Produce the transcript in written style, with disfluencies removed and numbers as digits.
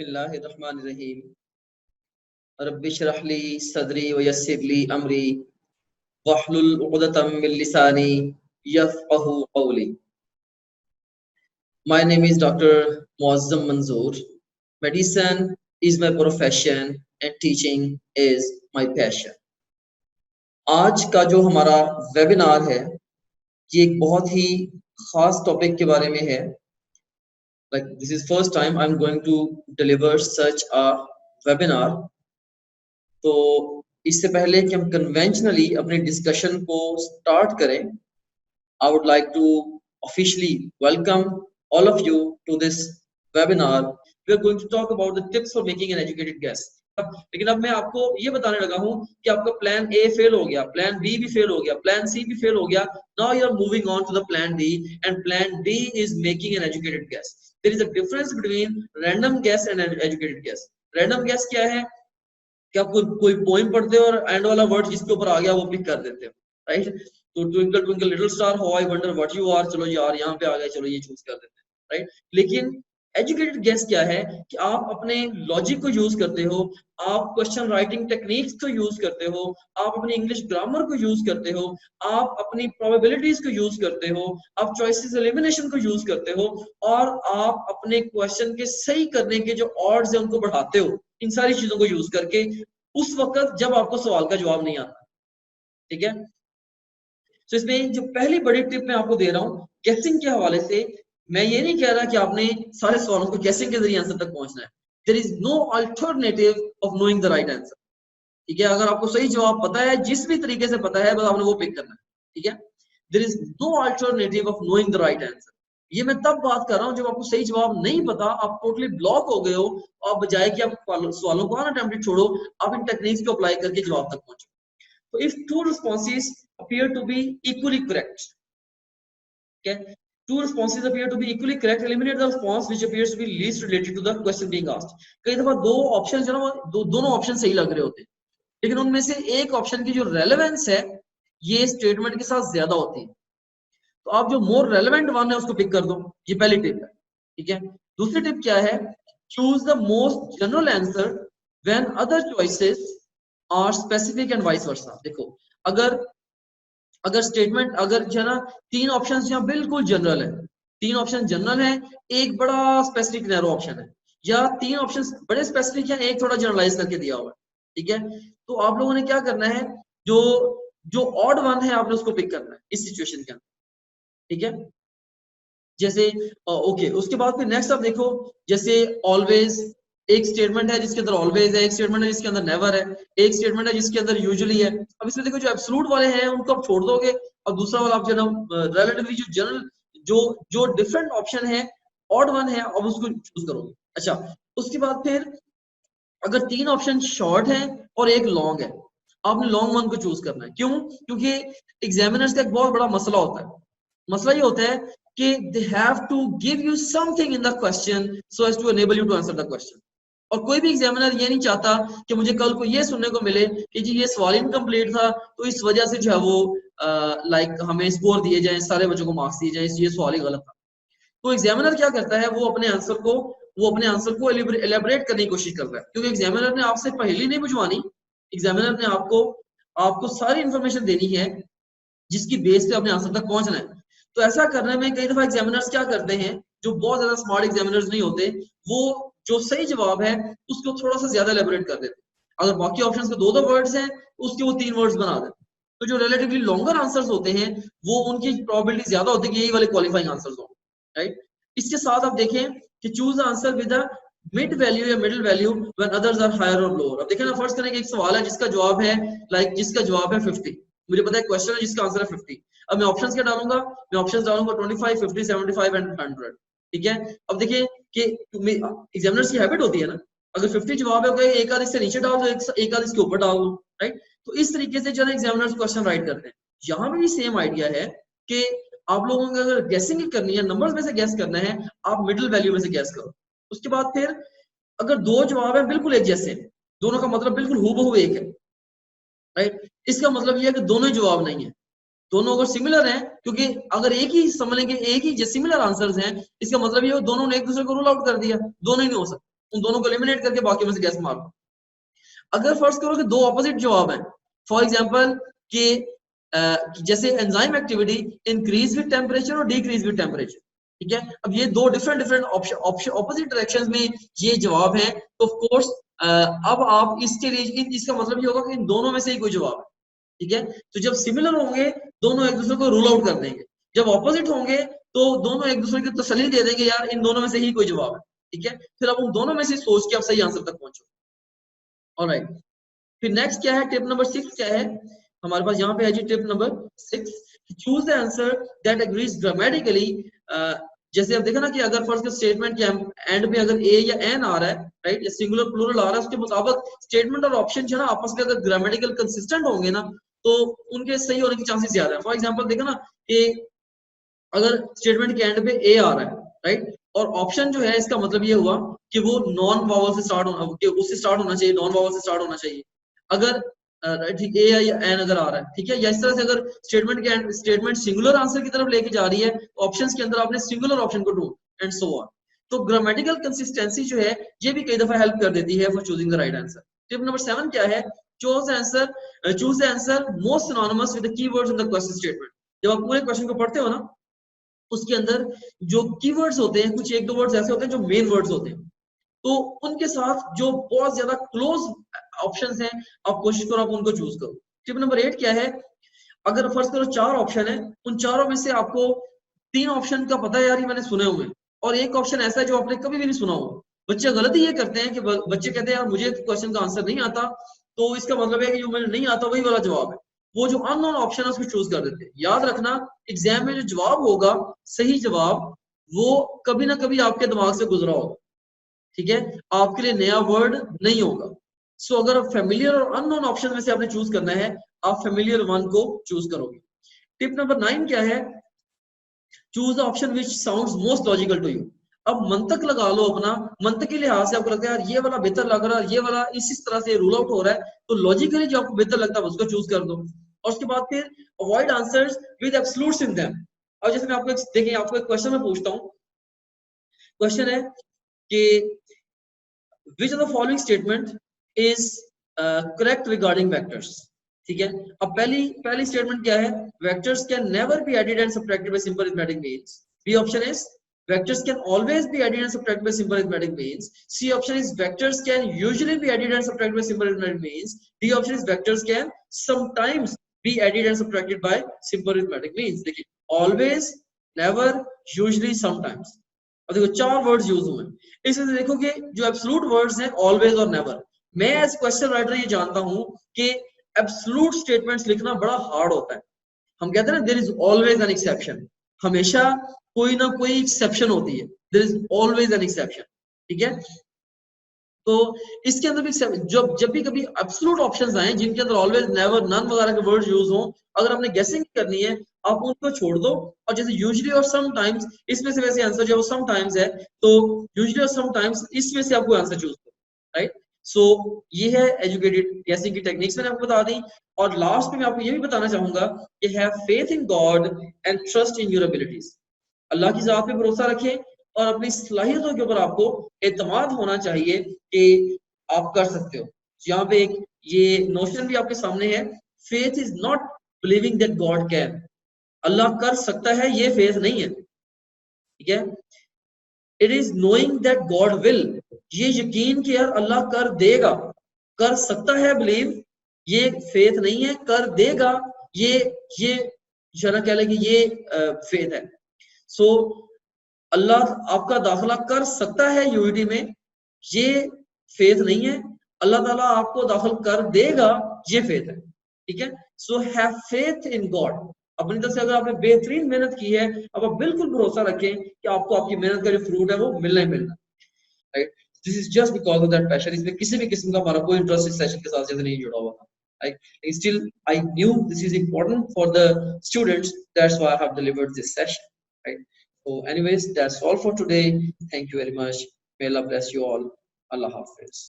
बिस्मिल्लाहिर्रहमानिर्रहीम रब्बि इश्रह ली सदरी व यस्सिर ली अमरी वहलुल उक़दतम मिन लिसानी यफ़क़हू क़ौली। My name is Dr. Muazzam Manzoor. Medicine is my profession and teaching is my passion. आज का जो हमारा वेबिनार है ये एक बहुत ही खास टॉपिक के बारे में है. Like this is first time I'm going to deliver such a webinar. तो इससे पहले कि हम कन्वेंशनली अपने डिस्कशन को स्टार्ट करें, I would like to officially welcome all of you to this webinar. We are going to talk about the tips for making an educated guess. लेकिन अब मैं आपको ये बताने लगा हूँ कि आपका प्लान ए फेल हो गया, प्लान बी भी फेल हो गया, प्लान सी भी फेल हो गया. Now you are moving on to the plan D, and plan D is making an educated guess. There is a difference between random guess and an educated guess. Random guess क्या है कि आप कोई poem पढ़ते हो और and वाला word जिसके ऊपर आ गया वो पिक कर देते हो, राइट? तो twinkle twinkle little star how I wonder what you are, चलो यार यहाँ पे आ गया, चलो ये चूज कर देते हैं, राइट? लेकिन एजुकेटेड गेस क्या है कि आप अपने लॉजिक को यूज करते हो, आप क्वेश्चन राइटिंग टेक्निक्स को यूज करते हो, आप अपनी इंग्लिश ग्रामर को यूज करते हो, आप अपनी प्रोबेबिलिटीज को यूज करते हो, आप चॉइसेस एलिमिनेशन को यूज करते हो, और आप अपने क्वेश्चन के सही करने के जो ऑड्स है उनको बढ़ाते हो. इन सारी चीजों को यूज करके उस वक्त जब आपको सवाल का जवाब नहीं आता. ठीक है? तो इसमें जो पहली बड़ी टिप मैं आपको दे रहा हूं गेसिंग के हवाले से, मैं ये नहीं कह रहा कि आपने सारे सवालों को गेसिंग के जरिए आंसर तक पहुंचना है. There is no alternative of knowing the right answer. ठीक है? अगर आपको सही जवाब पता है, जिस भी तरीके से पता है, बस आपने वो पिक करना है. ठीक है? There is no alternative of knowing the right answer. ये मैं तब बात कर रहा हूं जब आपको सही जवाब नहीं पता, आप टोटली ब्लॉक हो गए हो, और बजाय कि आप सवालों को अनअटेम्प्टेड छोड़ो, आप इन टेक्निक्स को अप्लाई करके जवाब तक पहुंचो. So if two responses appear to be equally correct, okay, two responses appear to be equally correct, eliminate the response which appears to be least related to the question being asked. कई दफा दो option जो ना दोनों option सही लग रहे होते हैं, लेकिन उनमें से एक ऑप्शन की जो रेलेवेंस है ये स्टेटमेंट के साथ ज्यादा होती है. तो आप जो मोर रेलेवेंट वन है उसको पिक कर दो. ये पहली टिप है. ठीक है? दूसरी टिप क्या है? Choose the most general answer when other choices are specific and vice versa. देखो, अगर स्टेटमेंट अगर जो है ना तीन ऑप्शंस यहाँ बिल्कुल जनरल है, तीन ऑप्शन जनरल है, एक बड़ा स्पेसिफिक नैरो ऑप्शन है, या तीन ऑप्शंस बड़े स्पेसिफिक है, एक थोड़ा जनरलाइज करके दिया हुआ है. ठीक है? तो आप लोगों ने क्या करना है, जो ऑड वन है आपने उसको पिक करना है इस सिचुएशन के अंदर. ठीक है? जैसे ओके, उसके बाद फिर नेक्स्ट आप देखो, जैसे ऑलवेज एक स्टेटमेंट है जिसके अंदर ऑलवेज है, एक स्टेटमेंट है जिसके अंदर नेवर है, एक स्टेटमेंट है जिसके अंदर यूजुअली है. अब इसमें देखो जो एब्सोल्यूट वाले हैं उनको आप छोड़ दोगे, और दूसरा वाला आप जो है रिलेटिवली जो जनरल जो डिफरेंट ऑप्शन है, ऑड वन है, अब उसको चूज करोगे. अच्छा, उसके बाद फिर अगर तीन ऑप्शन शॉर्ट है और एक लॉन्ग है, आपने लॉन्ग वन को चूज करना है. क्यों? क्योंकि एग्जामिनर्स का एक बहुत बड़ा मसला होता है. मसला ये होता है कि they have to give you something in the question so as to enable you to answer the question. और कोई भी एग्जामिनर ये नहीं चाहता कि मुझे कल को ये सुनने को मिले कि जी ये सवाल इनकम्प्लीट था तो इस वजह से जो है वो लाइक हमें स्कोर दिए जाए, सारे बच्चों को मार्क्स दिए जाए, ये सवाल ही गलत था. तो एग्जामिनर क्या करता है, वो अपने आंसर को एलिब्रेट करने की कोशिश करता है, क्योंकि एग्जामिनर ने आपसे पहली नहीं बुझवानी. एग्जामिनर ने आपको सारी इंफॉर्मेशन देनी है जिसकी बेस पे अपने आंसर तक पहुंचना है. तो ऐसा करने में कई दफा एग्जामिनर्स क्या करते हैं, जो बहुत ज्यादा स्मार्ट एग्जामिनर्स नहीं होते, वो जो सही जवाब है उसको थोड़ा सा ज्यादा एलेबोरेट कर देते हैं. अगर बाकी ऑप्शंस के दो वर्ड्स हैं उसके वो तीन वर्ड्स बना देते. तो जो रिलेटिवली लॉन्गर आंसर्स होते हैं वो उनकी प्रोबेबिलिटी ज्यादा होती है कि यही वाले क्वालिफाइंग आंसर्स हों, राइट? इसके साथ आप देखें कि choose answer with a mid value या middle value when others are higher और लोअर. अब देखें ना, फर्स्ट करें कि एक सवाल है जिसका जवाब है जिसका जवाब है 50. मुझे पता है क्वेश्चन है जिसका आंसर है 50. अब मैं ऑप्शंस क्या डालूंगा? मैं ऑप्शंस डालूंगा 25, 50, 75 एंड 100. ठीक है? अब देखिए कि एग्जामिनर्स की हैबिट होती है ना, अगर 50 जवाब है एक आध इससे नीचे डाल दो, एक आध इसके ऊपर डाल दो, राइट? तो इस तरीके से जो है एग्जामिनर्स क्वेश्चन राइट करते हैं. यहाँ पे भी सेम आइडिया है कि आप लोगों को अगर गेसिंग करनी है, नंबर्स में से गेस करना है, आप मिडिल वैल्यू में से गेस करो. उसके बाद फिर अगर दो जवाब है बिल्कुल एक जैसे, दोनों का मतलब बिल्कुल हूबहू एक है, राइट? इसका मतलब यह है कि दोनों ही जवाब नहीं है. दोनों अगर सिमिलर हैं, क्योंकि अगर एक ही समझ लेंगे एक ही सिमिलर आंसर्स हैं, इसका मतलब ये दोनों ने एक दूसरे को रूल आउट कर दिया, दोनों ही नहीं हो सकते. उन दोनों को एलिमिनेट करके बाकी में से गैस मारो। अगर फर्ज करो कि दो ऑपोजिट जवाब हैं, फॉर एग्जांपल कि जैसे enzyme activity increase with temperature और डिक्रीज विद टेम्परेचर, ठीक है। अब ये दो डिफरेंट ऑप्शन ऑपोजिट डायरेक्शंस में ये जवाब है, तो ऑफ कोर्स अब आप इसके लिए इसका मतलब ये होगा कि इन दोनों में से ही कोई जवाब है, ठीक है। तो जब सिमिलर होंगे दोनों एक दूसरे को रूल आउट कर देंगे, जब ऑपोजिट होंगे तो दोनों एक दूसरे की तसल्ली दे देंगे यार इन दोनों में से ही कोई जवाब है, ठीक है। फिर आप उन दोनों में से सोच के आप सही आंसर तक पहुंचो। ऑलराइट, फिर नेक्स्ट क्या है, टिप नंबर 6 क्या है हमारे पास यहाँ पे है जी, tip number 6, choose the answer that agrees grammatically. जैसे अब देखा ना कि अगर फर्स्ट स्टेटमेंट के एंड में अगर ए या एन आ रहा है, राइट, या सिंगुलर प्लूरल आ रहा है, उसके मुताबिक स्टेटमेंट और ऑप्शन जो है ना आपस में अगर ग्रामेटिकल कंसिस्टेंट होंगे ना तो उनके सही होने की चांसेस ज्यादा है। फॉर एग्जांपल देखा ना कि अगर स्टेटमेंट के एंड पे ए आ रहा है, राइट, और ऑप्शन जो है इसका मतलब ये हुआ कि वो नॉन वावल से स्टार्ट होना, उससे स्टार्ट होना चाहिए, नॉन वावल से स्टार्ट होना चाहिए। अगर ठीक ए या एन अगर आ रहा है, ठीक है, या इस तरह से अगर स्टेटमेंट के एंड स्टेटमेंट सिंगुलर आंसर की तरफ लेके जा रही है, ऑप्शंस के अंदर आपने सिंगुलर ऑप्शन को ढूंढ एंड सो ऑन। तो ग्रामेटिकल कंसिस्टेंसी जो है ये भी कई दफा हेल्प कर देती है for choosing the right answer. Tip number 7 क्या है, choose the answer most synonymous with the keywords in the question statement. जब आप पूरे क्वेश्चन को पढ़ते हो ना, उसके अंदर जो कीवर्ड्स होते हैं, कुछ एक दो वर्ड्स ऐसे होते हैं जो मेन वर्ड्स होते हैं, तो उनके साथ जो बहुत ज्यादा क्लोज ऑप्शंस हैं आप कोशिश करो आप उनको चूज करो। टिप नंबर 8 क्या है, अगर फर्स्ट करो 4 ऑप्शन है, उन चारों में से आपको 3 ऑप्शन का पता है यार ये मैंने सुने हुए, और एक ऑप्शन ऐसा है जो आपने कभी भी नहीं सुना होगा। बच्चे गलती ये करते हैं कि बच्चे कहते हैं यार मुझे क्वेश्चन का आंसर नहीं आता, तो इसका मतलब है कि जो मुझे नहीं आता वही वाला जवाब है, वो जो अननोन ऑप्शन है उसको चूज कर देते हैं। याद रखना एग्जाम में जो जवाब होगा, सही जवाब, वो कभी ना कभी आपके दिमाग से गुजरा होगा, ठीक है, आपके लिए नया वर्ड नहीं होगा। सो अगर फेमिलियर और अननोन ऑप्शन में से आपने चूज करना है, आप फेमिलियर वन को चूज करोगे। टिप नंबर 9 क्या है, choose the option which sounds most logical to you. अब मंतक लगा लो अपना, मंतक के लिहाज से आपको लगता है यार ये वाला बेहतर लग रहा है, ये वाला इस तरह से रूल आउट हो रहा है, तो लॉजिकली जो आपको बेहतर लगता है उसको चूज कर दो। और उसके बाद फिर avoid answers with absolutes in them. और जैसे मैं आपको देखिए आपको एक क्वेश्चन में पूछता हूँ, क्वेश्चन है कि which of the following statement is correct regarding vectors, ठीक है। अब पहली स्टेटमेंट क्या है, vectors can never be added and subtracted by simple arithmetic means. B option is vectors can always be added and subtracted by simple arithmetic means. C option is vectors can usually be added and subtracted by simple arithmetic means. D option is vectors can sometimes be added and subtracted by simple arithmetic means. देखिए always, never, usually, sometimes। अब देखो 4 words use हुए, इसमें से देखो कि जो absolute words हैं ऑलवेज और नेवर। मैं एज क्वेश्चन राइटर ये जानता हूं कि एब्सोल्यूट स्टेटमेंट्स लिखना बड़ा हार्ड होता है। हम कहते हैं ना there is always an exception, हमेशा कोई ना कोई एक्सेप्शन होती है, there is always an exception, ठीक है। तो इसके अंदर भी जब भी कभी एब्सोल्यूट ऑप्शंस आए जिनके अंदर ऑलवेज, नेवर, नन वगैरह के वर्ड्स यूज हो, अगर आपने गेसिंग करनी है आप उनको छोड़ दो, और जैसे यूजुअली और समटाइम्स, इसमें से वैसे आंसर जो समटाइम्स है, तो यूजुअली और समटाइम्स इसमें से आपको आंसर चूज करो, राइट। सो ये है एजुकेटेड गेसिंग की टेक्निक्स मैंने आपको बता दी। और लास्ट में मैं आपको ये भी बताना चाहूंगा कि have faith in God and trust in your abilities. Allah की जात पे भरोसा रखें और अपनी सलाहियतों के ऊपर आपको एतमाद होना चाहिए कि आप कर सकते हो। यहाँ पे एक ये नोशन भी आपके सामने है, faith is not believing that God can, Allah कर सकता है ये फेथ नहीं है, ठीक है। It is knowing that God will, ये यकीन कि यार अल्लाह कर देगा, कर सकता है बिलीव, ये फेथ नहीं है, कर देगा ये जरा कह लेंगे ये फेथ है। सो अल्लाह आपका दाखिला कर सकता है यूनिटी में, ये फेथ नहीं है, अल्लाह ताला आपको दाखिल कर देगा ये फेथ है, ठीक है। So have faith in God. अपनी तरफ से अगर आपने बेहतरीन मेहनत की है, अब आप बिल्कुल भरोसा रखें कि आपको आपकी मेहनत का जो फ्रूट है वो मिलना ही मिलना, right. This is just because of that passion. इसमें किसी भी किस्म का हमारा कोई इंटरेस्ट इस सेशन के साथ जैसे नहीं जुड़ा हुआ था, right. Still I knew this is important for the students, that's why I have delivered this session, right. So anyways, that's all for today. Thank you very much. May Allah bless you all. Allah Hafiz.